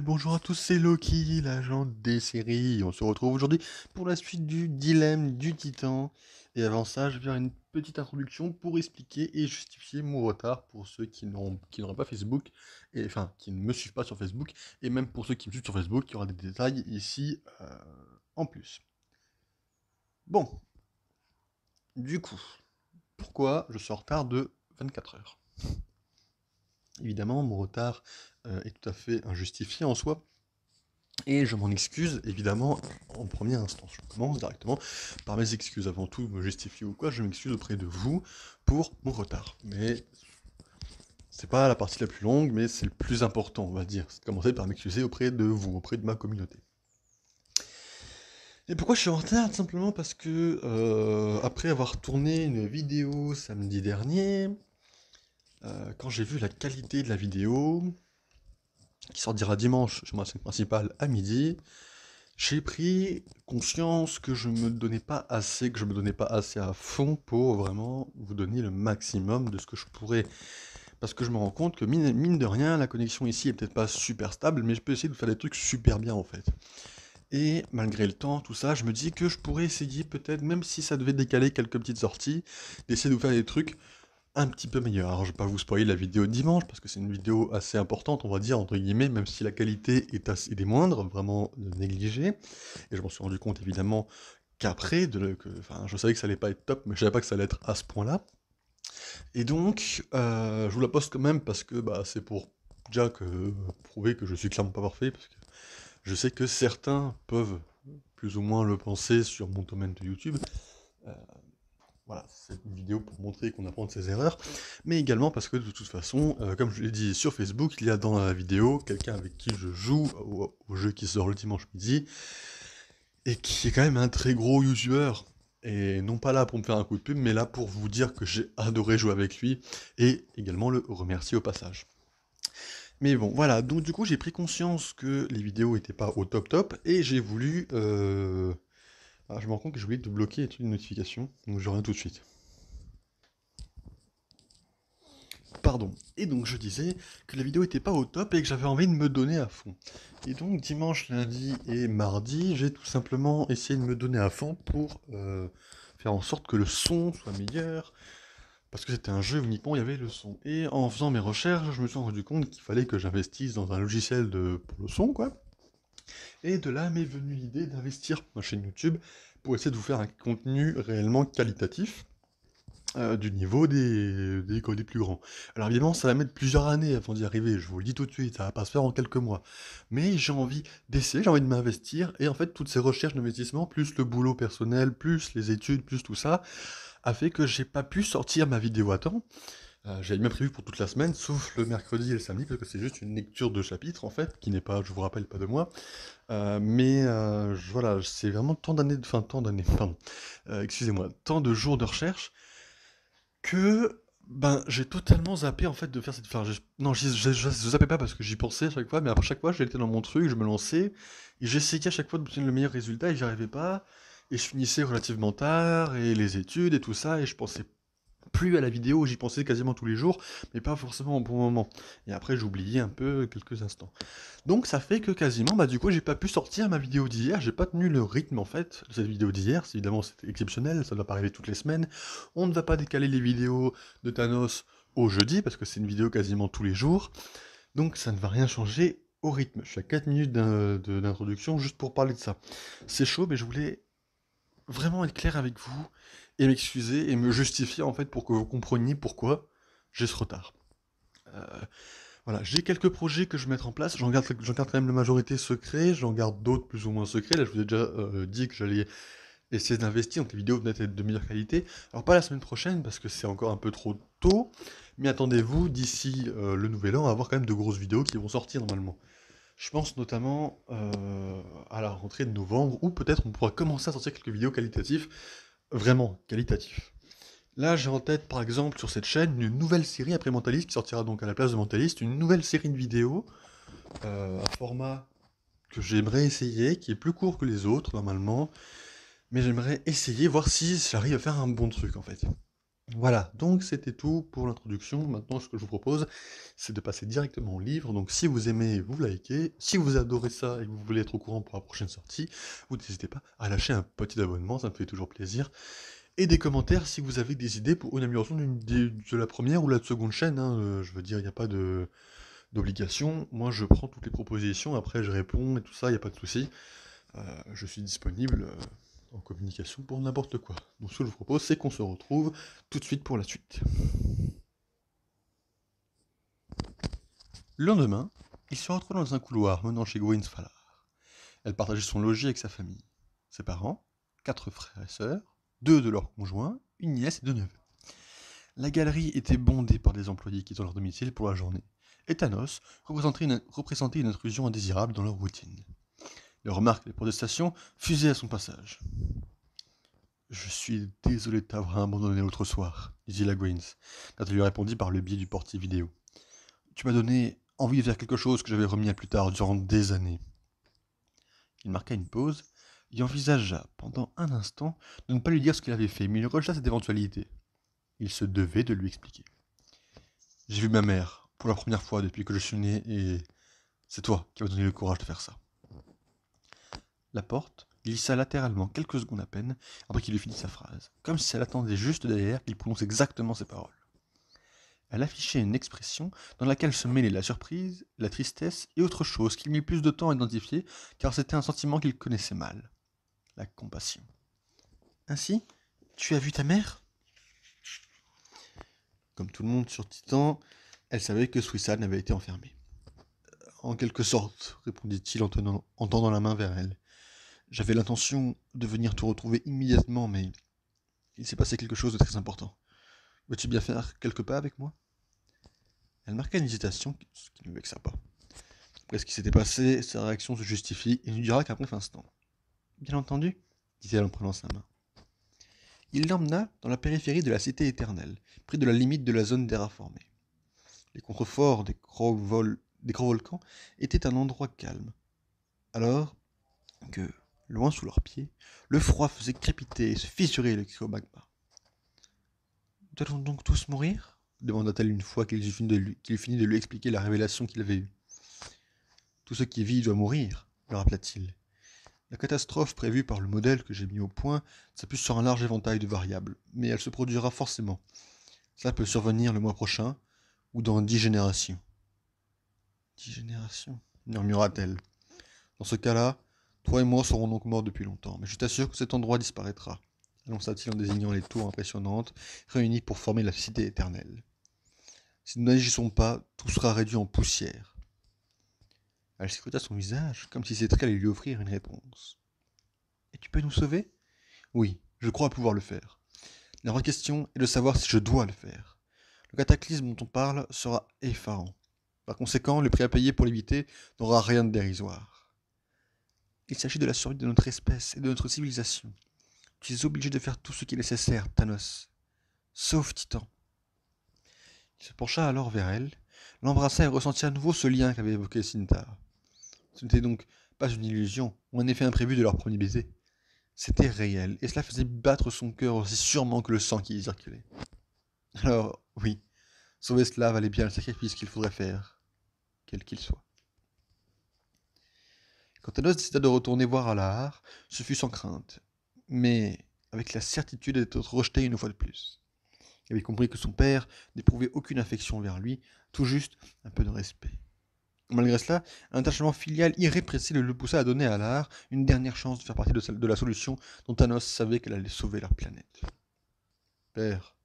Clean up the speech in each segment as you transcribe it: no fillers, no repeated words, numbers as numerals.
bonjour à tous, c'est Loki, l'agent des séries. On se retrouve aujourd'hui pour la suite du dilemme du titan. Et avant ça, je vais faire une petite introduction pour expliquer et justifier mon retard pour ceux qui n'auraient pas Facebook, et enfin qui ne me suivent pas sur Facebook, et même pour ceux qui me suivent sur Facebook, il y aura des détails ici en plus. Bon, du coup, pourquoi je suis en retard de 24 heures? Évidemment, mon retard est tout à fait injustifié en soi. Et je m'en excuse, évidemment, en premier instant. Je commence directement par mes excuses. Avant tout, me justifier ou quoi, je m'excuse auprès de vous pour mon retard. Mais c'est pas la partie la plus longue, mais c'est le plus important, on va dire. C'est de commencer par m'excuser auprès de vous, auprès de ma communauté. Et pourquoi je suis en retard? Tout simplement parce que, après avoir tourné une vidéo samedi dernier, quand j'ai vu la qualité de la vidéo, qui sortira dimanche sur ma chaîne principale à midi, j'ai pris conscience que je me donnais pas assez, que je me donnais pas assez à fond pour vraiment vous donner le maximum de ce que je pourrais. Parce que je me rends compte que mine de rien, la connexion ici est peut-être pas super stable, mais je peux essayer de faire des trucs super bien en fait. Et malgré le temps, tout ça, je me dis que je pourrais essayer peut-être, même si ça devait décaler quelques petites sorties, d'essayer de vous faire des trucs un petit peu meilleur. Alors je vais pas vous spoiler la vidéo de dimanche, parce que c'est une vidéo assez importante, on va dire, entre guillemets, même si la qualité est des moindres, vraiment négligée. Et je m'en suis rendu compte évidemment qu'après, enfin, je savais que ça allait pas être top, mais je savais pas que ça allait être à ce point-là. Et donc, je vous la poste quand même, parce que bah, c'est pour déjà prouver que je suis clairement pas parfait, parce que je sais que certains peuvent plus ou moins le penser sur mon domaine de YouTube. Euh, Voilà, c'est une vidéo pour montrer qu'on apprend de ses erreurs, mais également parce que de toute façon, comme je l'ai dit sur Facebook, il y a dans la vidéo quelqu'un avec qui je joue au jeu qui sort le dimanche midi, et qui est quand même un très gros youtubeur, et non pas là pour me faire un coup de pub, mais là pour vous dire que j'ai adoré jouer avec lui, et également le remercier au passage. Mais bon, voilà, donc du coup j'ai pris conscience que les vidéos étaient pas au top top, et j'ai voulu... Ah, je me rends compte que j'ai oublié de bloquer les trucs de notification, donc je reviens tout de suite. Pardon. Et donc je disais que la vidéo était pas au top et que j'avais envie de me donner à fond. Et donc dimanche, lundi et mardi, j'ai tout simplement essayé de me donner à fond pour faire en sorte que le son soit meilleur. Parce que c'était un jeu où uniquement il y avait le son. Et en faisant mes recherches, je me suis rendu compte qu'il fallait que j'investisse dans un logiciel pour le son, quoi. Et de là m'est venue l'idée d'investir ma chaîne YouTube pour essayer de vous faire un contenu réellement qualitatif du niveau des plus grands. Alors évidemment, ça va mettre plusieurs années avant d'y arriver, je vous le dis tout de suite, ça va pas se faire en quelques mois. Mais j'ai envie d'essayer, j'ai envie de m'investir, et en fait, toutes ces recherches d'investissement, plus le boulot personnel, plus les études, plus tout ça, a fait que j'ai pas pu sortir ma vidéo à temps. J'avais même prévu pour toute la semaine, sauf le mercredi et le samedi, parce que c'est juste une lecture de chapitre, en fait, qui n'est pas, je vous rappelle, pas de moi. Voilà, c'est vraiment tant d'années, enfin tant d'années, pardon, excusez-moi, tant de jours de recherche, que ben j'ai totalement zappé en fait de faire cette. Enfin, non, je zappais pas parce que j'y pensais à chaque fois, mais après chaque fois j'étais dans mon truc, je me lançais, et j'essayais à chaque fois d'obtenir le meilleur résultat et j'y arrivais pas, et je finissais relativement tard, et les études et tout ça, et je pensais plus à la vidéo, j'y pensais quasiment tous les jours, mais pas forcément au bon moment. Et après j'oubliais un peu quelques instants. Donc ça fait que quasiment, bah du coup j'ai pas pu sortir ma vidéo d'hier, j'ai pas tenu le rythme en fait de cette vidéo d'hier, évidemment c'était exceptionnel, ça ne va pas arriver toutes les semaines, on ne va pas décaler les vidéos de Thanos au jeudi, parce que c'est une vidéo quasiment tous les jours, donc ça ne va rien changer au rythme. Je suis à 4 minutes d'introduction juste pour parler de ça. C'est chaud, mais je voulais vraiment être clair avec vous, et m'excuser, et me justifier en fait pour que vous compreniez pourquoi j'ai ce retard. Euh, voilà, j'ai quelques projets que je vais mettre en place, j'en garde quand même la majorité secret, j'en garde d'autres plus ou moins secrets, là je vous ai déjà dit que j'allais essayer d'investir, donc les vidéos venaient être de meilleure qualité. Alors pas la semaine prochaine, parce que c'est encore un peu trop tôt, mais attendez-vous, d'ici le nouvel an, à avoir quand même de grosses vidéos qui vont sortir normalement. Je pense notamment à la rentrée de novembre, où peut-être on pourra commencer à sortir quelques vidéos qualitatives, vraiment qualitatives. Là, j'ai en tête, par exemple, sur cette chaîne, une nouvelle série après Mentalist, qui sortira donc à la place de Mentalist, une nouvelle série de vidéos, un format que j'aimerais essayer, qui est plus court que les autres, normalement, mais j'aimerais essayer, voir si j'arrive à faire un bon truc, en fait. Voilà, donc c'était tout pour l'introduction. Maintenant, ce que je vous propose, c'est de passer directement au livre. Donc si vous aimez, vous likez. Si vous adorez ça et que vous voulez être au courant pour la prochaine sortie, vous n'hésitez pas à lâcher un petit abonnement, ça me fait toujours plaisir. Et des commentaires si vous avez des idées pour une amélioration de la première ou la seconde chaîne, hein. Je veux dire, il n'y a pas d'obligation. Moi, je prends toutes les propositions, après je réponds et tout ça, il n'y a pas de souci. Je suis disponible en communication pour n'importe quoi. Donc ce que je vous propose, c'est qu'on se retrouve tout de suite pour la suite. Le lendemain, il se retrouve dans un couloir menant chez Gwen Sfalar. Elle partageait son logis avec sa famille. Ses parents, 4 frères et sœurs, 2 de leurs conjoints, une nièce et 2 neveux. La galerie était bondée par des employés quittant leur domicile pour la journée, et Thanos représentait une intrusion indésirable dans leur routine. Les remarques et les protestations fusaient à son passage. Je suis désolé de t'avoir abandonné l'autre soir, dit la Gwyns, quand elle lui répondit par le biais du portier vidéo. Tu m'as donné envie de faire quelque chose que j'avais remis à plus tard durant des années. Il marqua une pause et envisagea pendant un instant de ne pas lui dire ce qu'il avait fait, mais il rejeta cette éventualité. Il se devait de lui expliquer. J'ai vu ma mère pour la première fois depuis que je suis né et c'est toi qui m'as donné le courage de faire ça. La porte glissa latéralement quelques secondes à peine après qu'il eut fini sa phrase, comme si elle attendait juste derrière qu'il prononce exactement ces paroles. Elle affichait une expression dans laquelle se mêlaient la surprise, la tristesse et autre chose qu'il mit plus de temps à identifier car c'était un sentiment qu'il connaissait mal, la compassion. Ainsi, tu as vu ta mère ? Comme tout le monde sur Titan, elle savait que Swissad avait été enfermé. En quelque sorte, répondit-il en tendant la main vers elle. J'avais l'intention de venir te retrouver immédiatement, mais il s'est passé quelque chose de très important. Veux-tu bien faire quelques pas avec moi ? Elle marqua une hésitation, ce qui ne vexa pas. Après ce qui s'était passé, sa réaction se justifie et ne dura qu'un bref instant. Bien entendu, dit-elle en prenant sa main. Il l'emmena dans la périphérie de la cité éternelle, près de la limite de la zone terraformée. Les contreforts des gros volcans étaient un endroit calme. Alors que, loin sous leurs pieds, le froid faisait crépiter et se fissurer le cryomagma. Doit-on donc tous mourir ? Demanda-t-elle une fois qu'il eut fini de lui expliquer la révélation qu'il avait eue. Tout ce qui vit doit mourir, le rappela-t-il. La catastrophe prévue par le modèle que j'ai mis au point s'appuie sur un large éventail de variables, mais elle se produira forcément. Cela peut survenir le mois prochain, ou dans 10 générations. 10 générations, murmura-t-elle. Dans ce cas-là, toi et moi serons donc morts depuis longtemps, mais je t'assure que cet endroit disparaîtra, annonça-t-il en désignant les tours impressionnantes réunies pour former la cité éternelle. Si nous n'agissons pas, tout sera réduit en poussière. Elle scruta son visage, comme si ses traits allaient lui offrir une réponse. Et tu peux nous sauver ? Oui, je crois pouvoir le faire. La vraie question est de savoir si je dois le faire. Le cataclysme dont on parle sera effarant. Par conséquent, le prix à payer pour l'éviter n'aura rien de dérisoire. Il s'agit de la survie de notre espèce et de notre civilisation. Tu es obligé de faire tout ce qui est nécessaire, Thanos. Sauf Titan. Il se pencha alors vers elle, l'embrassa et ressentit à nouveau ce lien qu'avait évoqué Cinta. Ce n'était donc pas une illusion ou un effet imprévu de leur premier baiser. C'était réel, et cela faisait battre son cœur aussi sûrement que le sang qui y circulait. Alors, oui, sauver cela valait bien le sacrifice qu'il faudrait faire, quel qu'il soit. Quand Thanos décida de retourner voir Alahar, ce fut sans crainte, mais avec la certitude d'être rejeté une fois de plus. Il avait compris que son père n'éprouvait aucune affection vers lui, tout juste un peu de respect. Malgré cela, un attachement filial irrépressible le poussa à donner à Alahar une dernière chance de faire partie de la solution dont Thanos savait qu'elle allait sauver leur planète. Père,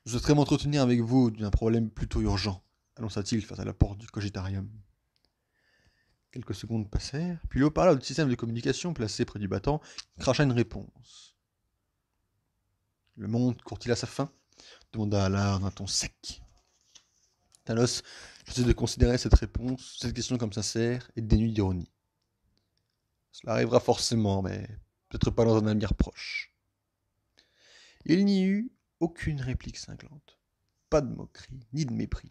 je souhaiterais m'entretenir avec vous d'un problème plutôt urgent, annonça-t-il face à la porte du cogitarium. Quelques secondes passèrent, puis le haut-parleur du système de communication placé près du battant cracha une réponse. Le monde court-il à sa fin ? Demanda Alahar d'un ton sec. Thanos choisit de considérer cette question comme sincère et dénuée d'ironie. Cela arrivera forcément, mais peut-être pas dans un avenir proche. Il n'y eut aucune réplique cinglante, pas de moquerie, ni de mépris.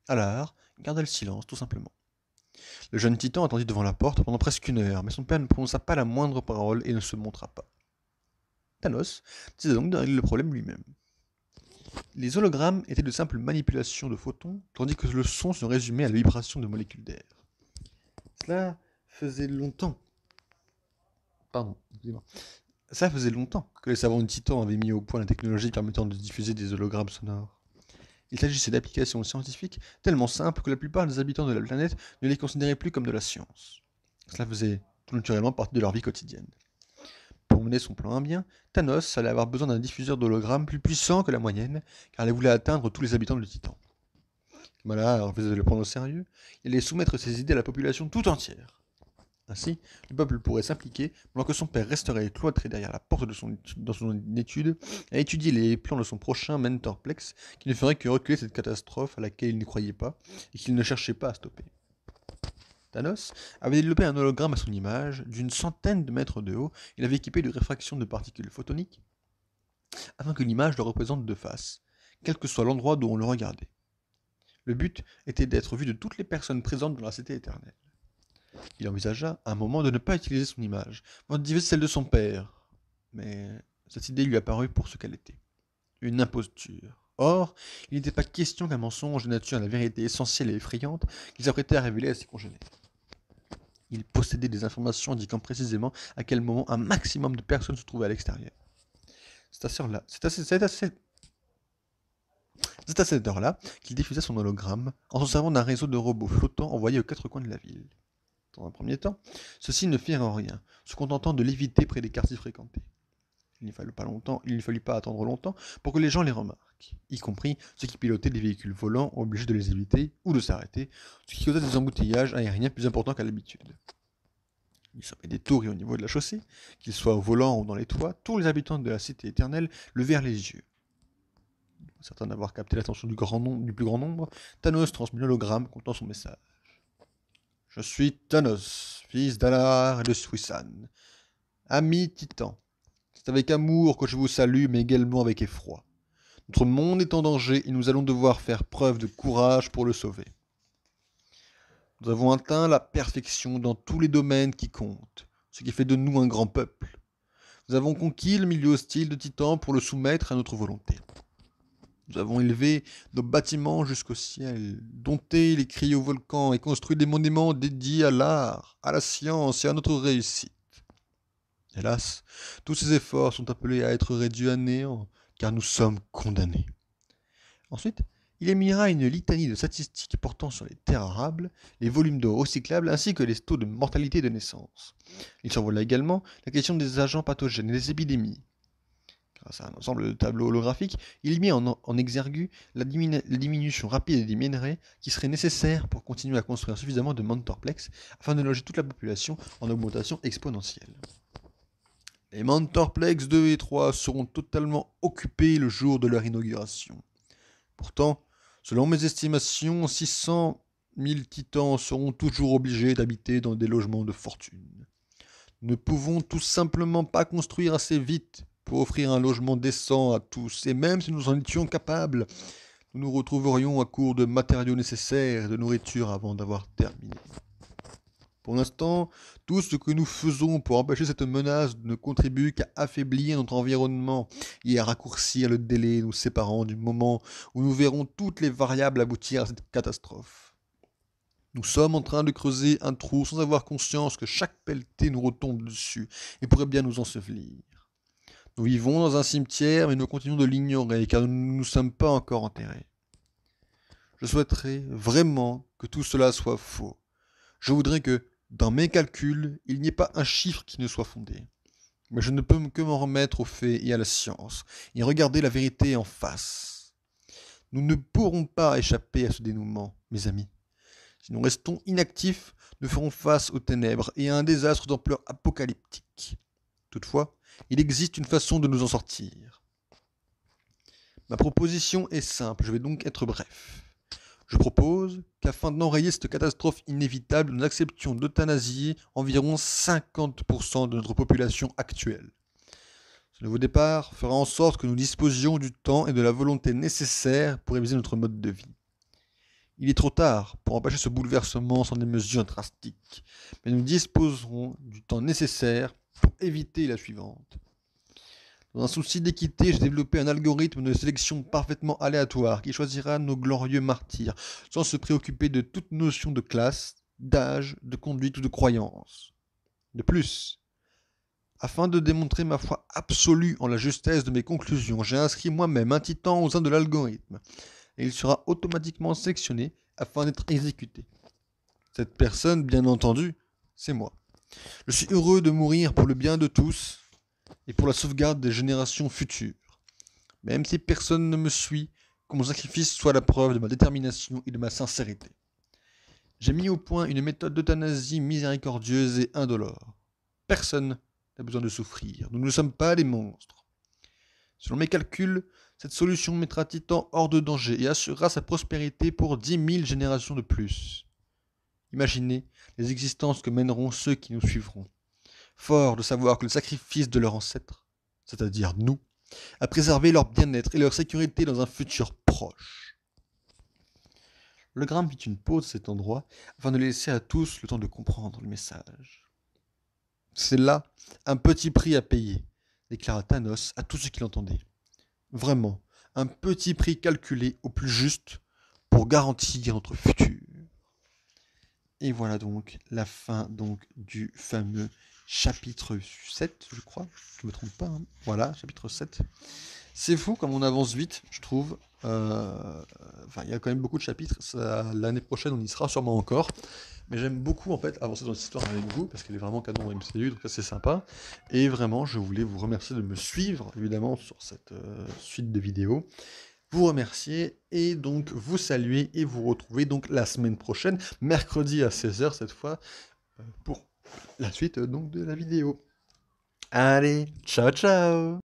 Alahar garda le silence, tout simplement. Le jeune titan attendit devant la porte pendant presque une heure, mais son père ne prononça pas la moindre parole et ne se montra pas. Thanos décida donc de régler le problème lui-même. Les hologrammes étaient de simples manipulations de photons, tandis que le son se résumait à la vibration de molécules d'air. Cela faisait longtemps. Pardon, excusez-moi. Ça faisait longtemps que les savants de Titan avaient mis au point la technologie permettant de diffuser des hologrammes sonores. Il s'agissait d'applications scientifiques tellement simples que la plupart des habitants de la planète ne les considéraient plus comme de la science. Cela faisait tout naturellement partie de leur vie quotidienne. Pour mener son plan à bien, Thanos allait avoir besoin d'un diffuseur d'hologrammes plus puissant que la moyenne, car il voulait atteindre tous les habitants de Titan. Malahar refusait de le prendre au sérieux, il allait soumettre ses idées à la population tout entière. Ainsi, le peuple pourrait s'impliquer, pendant que son père resterait cloîtré derrière la porte de dans son étude, à étudier les plans de son prochain Mentorplex, qui ne ferait que reculer cette catastrophe à laquelle il ne croyait pas, et qu'il ne cherchait pas à stopper. Thanos avait développé un hologramme à son image, d'une centaine de mètres de haut, il avait équipé de réfraction de particules photoniques, afin que l'image le représente de face, quel que soit l'endroit d'où on le regardait. Le but était d'être vu de toutes les personnes présentes dans la cité éternelle. Il envisagea un moment de ne pas utiliser son image, voire d'utiliser celle de son père. Mais cette idée lui apparut pour ce qu'elle était. Une imposture. Or, il n'était pas question qu'un mensonge de nature à la vérité essentielle et effrayante qu'il s'apprêtait à révéler à ses congénères. Il possédait des informations indiquant précisément à quel moment un maximum de personnes se trouvaient à l'extérieur. C'est à cette heure-là qu'il diffusa son hologramme en se servant d'un réseau de robots flottants envoyés aux quatre coins de la ville. Dans un premier temps, ceux-ci ne firent rien, se contentant de l'éviter près des quartiers fréquentés. Il ne fallut pas attendre longtemps pour que les gens les remarquent, y compris ceux qui pilotaient des véhicules volants obligés de les éviter ou de s'arrêter, ce qui causa des embouteillages aériens plus importants qu'à l'habitude. Du sommet des tours et au niveau de la chaussée, qu'ils soient au volant ou dans les toits, tous les habitants de la cité éternelle levèrent les yeux. Certain d'avoir capté l'attention du plus grand nombre, Thanos transmit l'hologramme contenant son message. Je suis Thanos, fils d'Alar et de Swissan, ami titan. C'est avec amour que je vous salue, mais également avec effroi. Notre monde est en danger et nous allons devoir faire preuve de courage pour le sauver. Nous avons atteint la perfection dans tous les domaines qui comptent, ce qui fait de nous un grand peuple. Nous avons conquis le milieu hostile de Titan pour le soumettre à notre volonté. Nous avons élevé nos bâtiments jusqu'au ciel, dompté les cryovolcans et construit des monuments dédiés à l'art, à la science et à notre réussite. Hélas, tous ces efforts sont appelés à être réduits à néant, car nous sommes condamnés. Ensuite, il émira une litanie de statistiques portant sur les terres arables, les volumes d'eau recyclables ainsi que les taux de mortalité et de naissance. Il survola également la question des agents pathogènes et des épidémies. Grâce à un ensemble de tableaux holographiques, il mit en exergue la diminution rapide des minerais qui serait nécessaire pour continuer à construire suffisamment de Mentorplex afin de loger toute la population en augmentation exponentielle. Les Mentorplex 2 et 3 seront totalement occupés le jour de leur inauguration. Pourtant, selon mes estimations, 600 000 titans seront toujours obligés d'habiter dans des logements de fortune. Nous ne pouvons tout simplement pas construire assez vite pour offrir un logement décent à tous, et même si nous en étions capables, nous nous retrouverions à court de matériaux nécessaires et de nourriture avant d'avoir terminé. Pour l'instant, tout ce que nous faisons pour empêcher cette menace ne contribue qu'à affaiblir notre environnement et à raccourcir le délai nous séparant du moment où nous verrons toutes les variables aboutir à cette catastrophe. Nous sommes en train de creuser un trou sans avoir conscience que chaque pelletée nous retombe dessus et pourrait bien nous ensevelir. Nous vivons dans un cimetière, mais nous continuons de l'ignorer, car nous ne nous sommes pas encore enterrés. Je souhaiterais vraiment que tout cela soit faux. Je voudrais que, dans mes calculs, il n'y ait pas un chiffre qui ne soit fondé. Mais je ne peux que m'en remettre aux faits et à la science, et regarder la vérité en face. Nous ne pourrons pas échapper à ce dénouement, mes amis. Si nous restons inactifs, nous ferons face aux ténèbres et à un désastre d'ampleur apocalyptique. Toutefois, il existe une façon de nous en sortir. Ma proposition est simple, je vais donc être bref. Je propose qu'afin d'enrayer cette catastrophe inévitable, nous acceptions d'euthanasier environ 50% de notre population actuelle. Ce nouveau départ fera en sorte que nous disposions du temps et de la volonté nécessaires pour réviser notre mode de vie. Il est trop tard pour empêcher ce bouleversement sans des mesures drastiques, mais nous disposerons du temps nécessaire pour éviter la suivante. Dans un souci d'équité, j'ai développé un algorithme de sélection parfaitement aléatoire qui choisira nos glorieux martyrs, sans se préoccuper de toute notion de classe, d'âge, de conduite ou de croyance. De plus, afin de démontrer ma foi absolue en la justesse de mes conclusions, j'ai inscrit moi-même un titan au sein de l'algorithme, et il sera automatiquement sélectionné afin d'être exécuté. Cette personne, bien entendu, c'est moi. Je suis heureux de mourir pour le bien de tous et pour la sauvegarde des générations futures. Même si personne ne me suit, que mon sacrifice soit la preuve de ma détermination et de ma sincérité. J'ai mis au point une méthode d'euthanasie miséricordieuse et indolore. Personne n'a besoin de souffrir. Nous ne sommes pas des monstres. Selon mes calculs, cette solution mettra Titan hors de danger et assurera sa prospérité pour 10 000 générations de plus. Imaginez les existences que mèneront ceux qui nous suivront. Forts de savoir que le sacrifice de leurs ancêtres, c'est-à-dire nous, a préservé leur bien-être et leur sécurité dans un futur proche. Le gramme fit une pause à cet endroit afin de laisser à tous le temps de comprendre le message. C'est là un petit prix à payer, déclara Thanos à tous ceux qui l'entendaient. Vraiment, un petit prix calculé au plus juste pour garantir notre futur. Et voilà donc la fin donc du fameux chapitre 7, je crois. Je ne me trompe pas. Hein. Voilà, chapitre 7. C'est fou comme on avance vite, je trouve. Il y a quand même beaucoup de chapitres. L'année prochaine, on y sera sûrement encore. Mais j'aime beaucoup en fait avancer dans cette histoire avec vous parce qu'elle est vraiment canon en MCU, donc ça c'est sympa. Et vraiment, je voulais vous remercier de me suivre évidemment sur cette suite de vidéos. Vous remercier et donc vous saluer et vous retrouver donc la semaine prochaine, mercredi à 16h cette fois, pour la suite donc de la vidéo. Allez, ciao ciao!